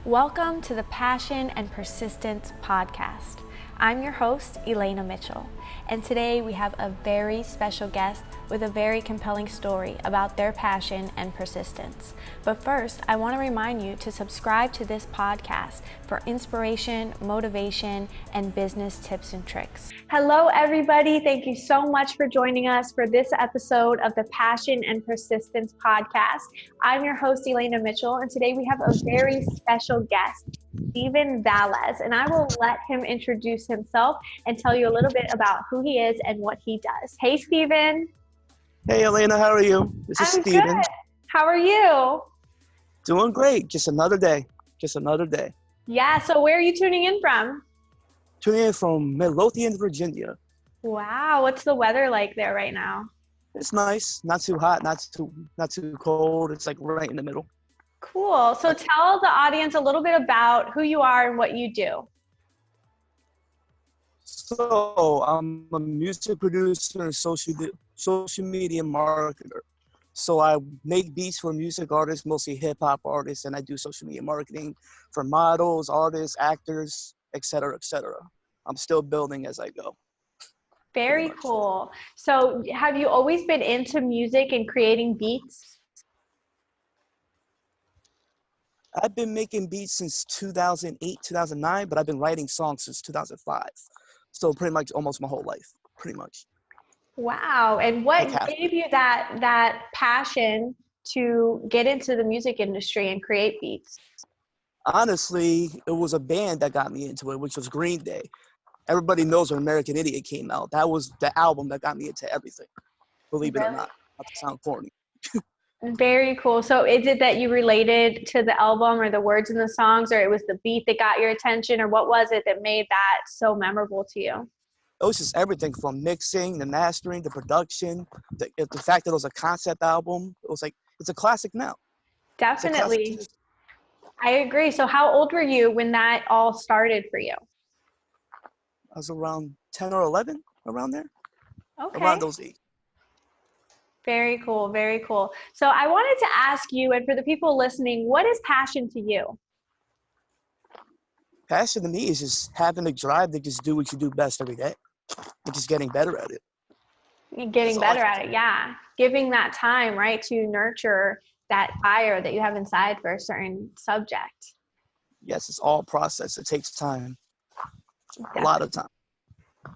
Welcome to the Passion and Persistence podcast. I'm your host, Elaina Mitchell, and today we have a very special guest with a very compelling story about their passion and persistence. But first, I want to remind you to subscribe to this podcast for inspiration, motivation, and business tips and tricks. Hello, everybody. Thank you so much for joining us for this episode of the Passion and Persistence podcast. I'm your host, Elaina Mitchell, and today we have a very special guest, Valles, and I will let him introduce himself and tell you a little bit about who he is and what he does. Hey, Steven. Hey, Elaina, how are you? This is Steven. Good. How are you? Doing great. Just another day. Yeah, so where are you tuning in from? Tuning in from Midlothian, Virginia. Wow, what's the weather like there right now? It's nice. Not too hot, not too cold. It's like right in the middle. Cool. So tell the audience a little bit about who you are and what you do. So I'm a music producer and social media marketer. So I make beats for music artists, mostly hip hop artists, and I do social media marketing for models, artists, actors, etc., etc. I'm still building as I go. Very cool. So have you always been into music and creating beats? I've been making beats since 2008, 2009, but I've been writing songs since 2005. So pretty much almost my whole life, pretty much. Wow. And what gave you that passion to get into the music industry and create beats? Honestly, it was a band that got me into it, which was Green Day. Everybody knows when American Idiot came out. That was the album that got me into everything, believe it or not to sound corny. Very cool. So is it that you related to the album or the words in the songs, or it was the beat that got your attention, or what was it that made that so memorable to you? It was just everything from mixing, the mastering, the production, the fact that it was a concept album. It was like, it's a classic now. Definitely. I agree. So how old were you when that all started for you? I was around 10 or 11, around there. Okay. Around those ages. Very cool. Very cool. So I wanted to ask you, and for the people listening, what is passion to you? Passion to me is just having the drive to just do what you do best every day and just getting better at it. Getting better at it, yeah. Giving that time, right, to nurture that fire that you have inside for a certain subject. Yes, it's all process. It takes time. Definitely. A lot of time.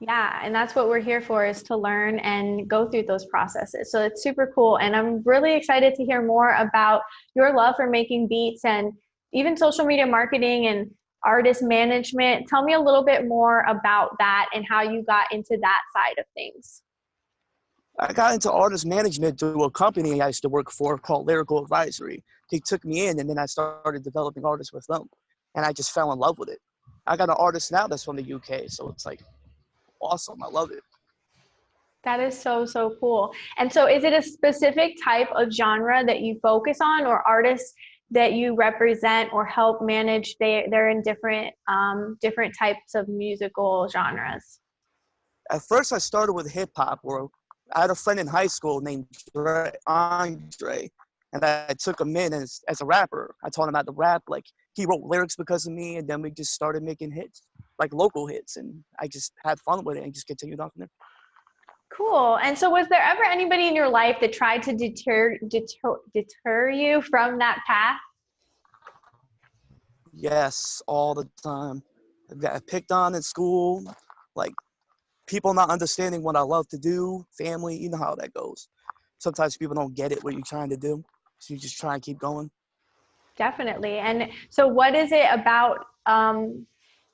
Yeah, and that's what we're here for, is to learn and go through those processes. So it's super cool. And I'm really excited to hear more about your love for making beats and even social media marketing and artist management. Tell me a little bit more about that and how you got into that side of things. I got into artist management through a company I used to work for called Lyrical Advisory. They took me in, and then I started developing artists with them. And I just fell in love with it. I got an artist now that's from the UK, so it's like awesome. I love it. That is so, so cool. And so is it a specific type of genre that you focus on, or artists that you represent or help manage? They're in different types of musical genres? At first, I started with hip hop, where I had a friend in high school named Andre, and I took him in as a rapper. I taught him how to rap. Like, he wrote lyrics because of me, and then we just started making hits, like local hits, and I just had fun with it and just continued on from there. Cool. And so was there ever anybody in your life that tried to deter you from that path? Yes, all the time. I got picked on in school, like people not understanding what I love to do, family, you know how that goes. Sometimes people don't get it, what you're trying to do, so you just try and keep going. Definitely. And so what is it about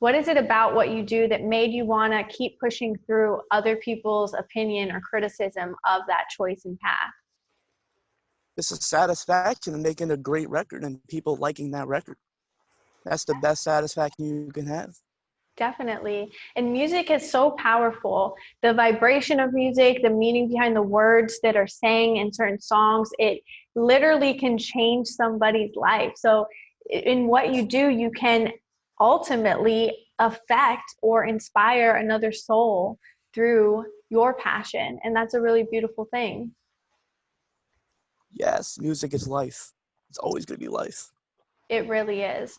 what you do that made you want to keep pushing through other people's opinion or criticism of that choice and path? It's a satisfaction in making a great record and people liking that record. That's the best satisfaction you can have. Definitely. And music is so powerful. The vibration of music, the meaning behind the words that are sang in certain songs, it literally can change somebody's life. So in what you do, you can ultimately affect or inspire another soul through your passion. And that's a really beautiful thing. Yes, music is life. It's always going to be life. It really is.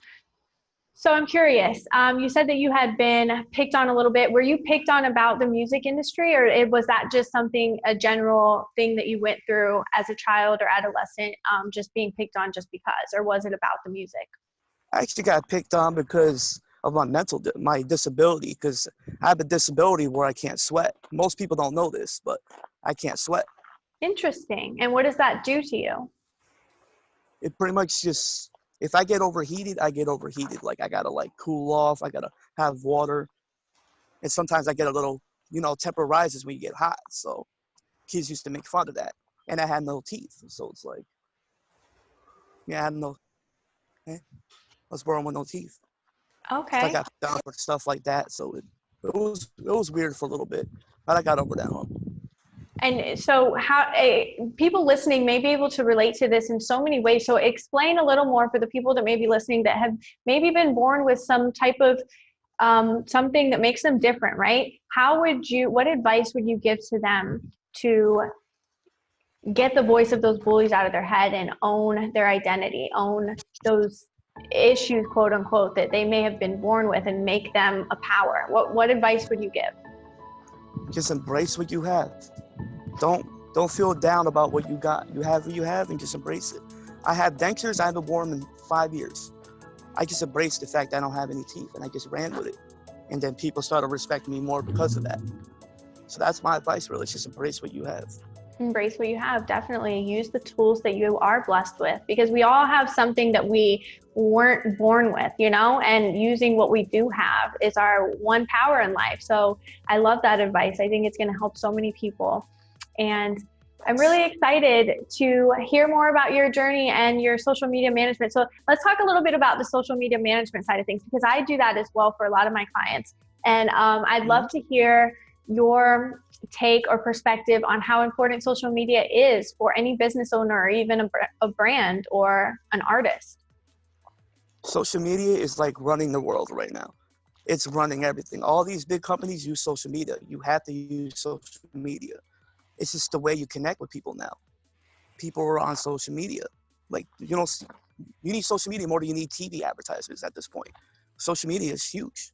So I'm curious. You said that you had been picked on a little bit. Were you picked on about the music industry, or was that just something, a general thing that you went through as a child or adolescent, just being picked on just because, or was it about the music? I actually got picked on because of my disability, because I have a disability where I can't sweat. Most people don't know this, but I can't sweat. Interesting. And what does that do to you? It pretty much just, if I get overheated, I get overheated. Like I gotta like cool off. I gotta have water. And sometimes I get a little, temper rises when you get hot. So kids used to make fun of that. And I had no teeth. So it's like, yeah, I had no, I was born with no teeth. So I Okay. got down for stuff like that. So it was weird for a little bit, but I got over that hump. And so, how people listening may be able to relate to this in so many ways. So, explain a little more for the people that may be listening that have maybe been born with some type of something that makes them different, right? What advice would you give to them to get the voice of those bullies out of their head and own their identity, own those issues, quote unquote, that they may have been born with and make them a power? What advice would you give? Just embrace what you have. Don't don't feel down about what you got. You have what you have, and just embrace it. I have dentures. I haven't worn them in 5 years. I just embraced the fact that I don't have any teeth, and I just ran with it. And then people started respecting me more because of that. So that's my advice, really. Just embrace what you have. Embrace what you have. Definitely use the tools that you are blessed with, because we all have something that we weren't born with, and using what we do have is our one power in life. So I love that advice. I think it's going to help so many people. And I'm really excited to hear more about your journey and your social media management. So let's talk a little bit about the social media management side of things, because I do that as well for a lot of my clients. And I'd love to hear your take or perspective on how important social media is for any business owner or even a brand or an artist. Social media is like running the world right now. It's running everything. All these big companies use social media. You have to use social media. It's just the way you connect with people now. People are on social media. Like, you need social media more than you need TV advertisers at this point. Social media is huge.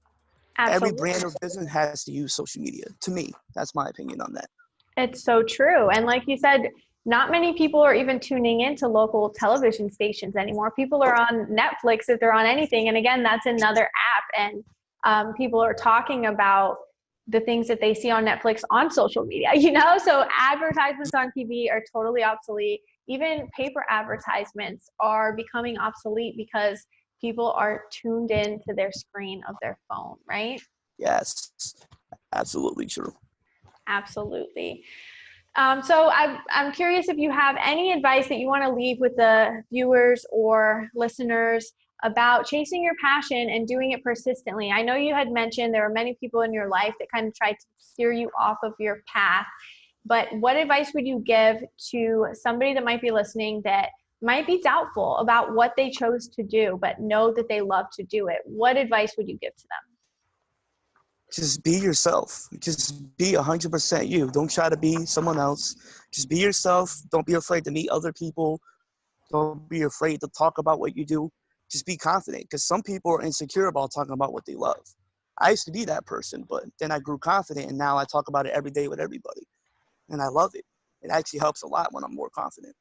Every Absolutely. brand or business has to use social media. To me, that's my opinion on that. It's so true. And like you said, not many people are even tuning into local television stations anymore. People are on Netflix if they're on anything. And again, that's another app. And people are talking about the things that they see on Netflix on social media, So advertisements on TV are totally obsolete. Even paper advertisements are becoming obsolete because people are tuned into their screen of their phone, right? Yes, absolutely true. Absolutely. So I'm curious if you have any advice that you want to leave with the viewers or listeners about chasing your passion and doing it persistently. I know you had mentioned there are many people in your life that kind of try to steer you off of your path, but what advice would you give to somebody that might be listening that might be doubtful about what they chose to do, but know that they love to do it? What advice would you give to them? Just be yourself. Just be 100% you. Don't try to be someone else. Just be yourself. Don't be afraid to meet other people. Don't be afraid to talk about what you do. Just be confident, because some people are insecure about talking about what they love. I used to be that person, but then I grew confident, and now I talk about it every day with everybody, and I love it. It actually helps a lot when I'm more confident.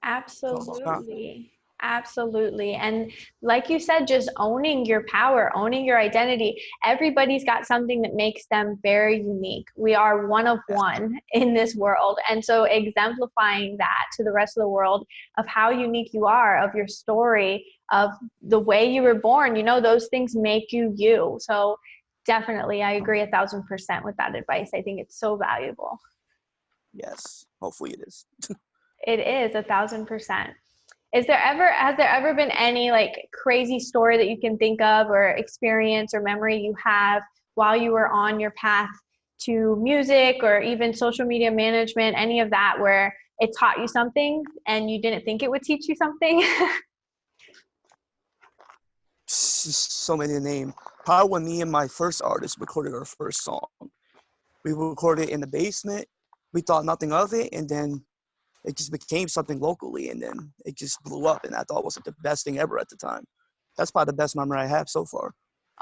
More confident. Absolutely. Absolutely. And like you said, just owning your power, owning your identity. Everybody's got something that makes them very unique. We are one of one in this world. And so exemplifying that to the rest of the world of how unique you are, of your story, of the way you were born, those things make you you. So definitely, I agree 1,000% with that advice. I think it's so valuable. Yes, hopefully it is. It is 1,000%. Has there ever been any like crazy story that you can think of, or experience or memory you have while you were on your path to music or even social media management, any of that, where it taught you something and you didn't think it would teach you something? So many to name. Probably when me and my first artist recorded our first song. We recorded it in the basement. We thought nothing of it, and then it just became something locally, and then it just blew up, and I thought it was like the best thing ever at the time. that's probably the best memory I have so far.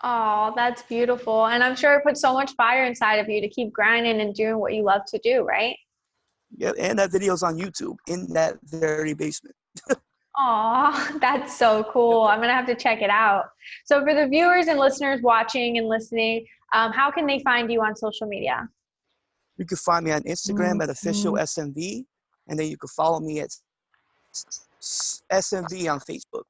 Oh, that's beautiful. And I'm sure it puts so much fire inside of you to keep grinding and doing what you love to do, right? Yeah, and that video's on YouTube in that very basement. Oh, that's so cool. I'm going to have to check it out. So for the viewers and listeners watching and listening, how can they find you on social media? You can find me on Instagram at official SMV, and then you can follow me at SMV on Facebook.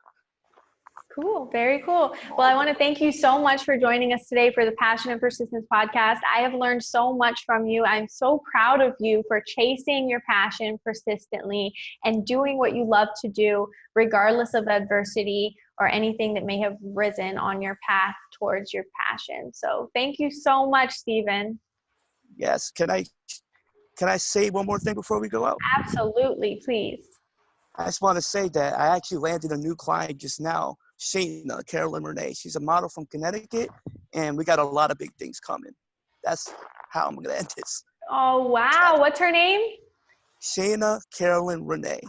Cool. Very cool. Well, I want to thank you so much for joining us today for the Passion and Persistence podcast. I have learned so much from you. I'm so proud of you for chasing your passion persistently and doing what you love to do, regardless of adversity or anything that may have risen on your path towards your passion. So thank you so much, Stephen. Yes. Can I say one more thing before we go out? Absolutely. Please. I just want to say that I actually landed a new client just now, Shayna Carolyn Renee. She's a model from Connecticut, and we got a lot of big things coming. That's how I'm going to end this. Oh, wow. What's her name? Shayna Carolyn Renee.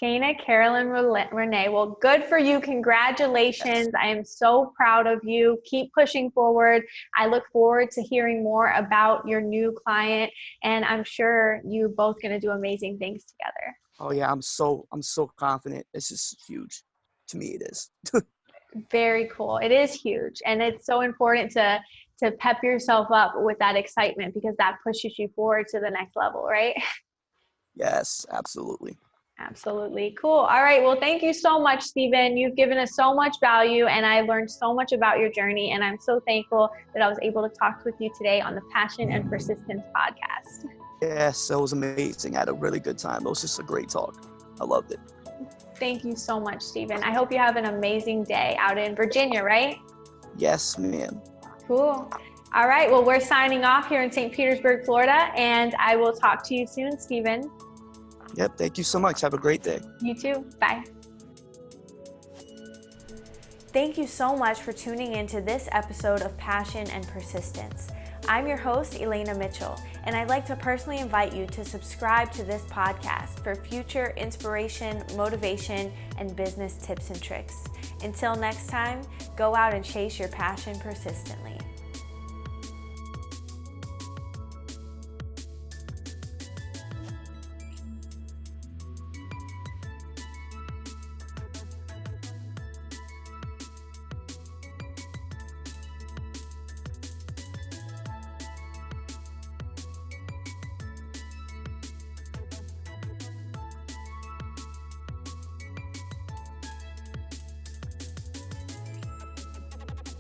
Shayna Carolyn Renee. Well, good for you. Congratulations. Yes. I am so proud of you. Keep pushing forward. I look forward to hearing more about your new client, and I'm sure you're both going to do amazing things together. Oh yeah, I'm so confident. This is huge. To me, it is. Very cool. It is huge, and it's so important to pep yourself up with that excitement, because that pushes you forward to the next level, right? Yes, absolutely. Absolutely. Cool. All right. Well, thank you so much, Stephen. You've given us so much value, and I learned so much about your journey, and I'm so thankful that I was able to talk with you today on the Passion and Persistence podcast. Yes, it was amazing. I had a really good time. It was just a great talk. I loved it. Thank you so much, Stephen. I hope you have an amazing day out in Virginia, right? Yes, ma'am. Cool. All right. Well, we're signing off here in St. Petersburg, Florida, and I will talk to you soon, Stephen. Yep. Thank you so much. Have a great day. You too. Bye. Thank you so much for tuning in to this episode of Passion and Persistence. I'm your host, Elaina Mitchell, and I'd like to personally invite you to subscribe to this podcast for future inspiration, motivation, and business tips and tricks. Until next time, go out and chase your passion persistently.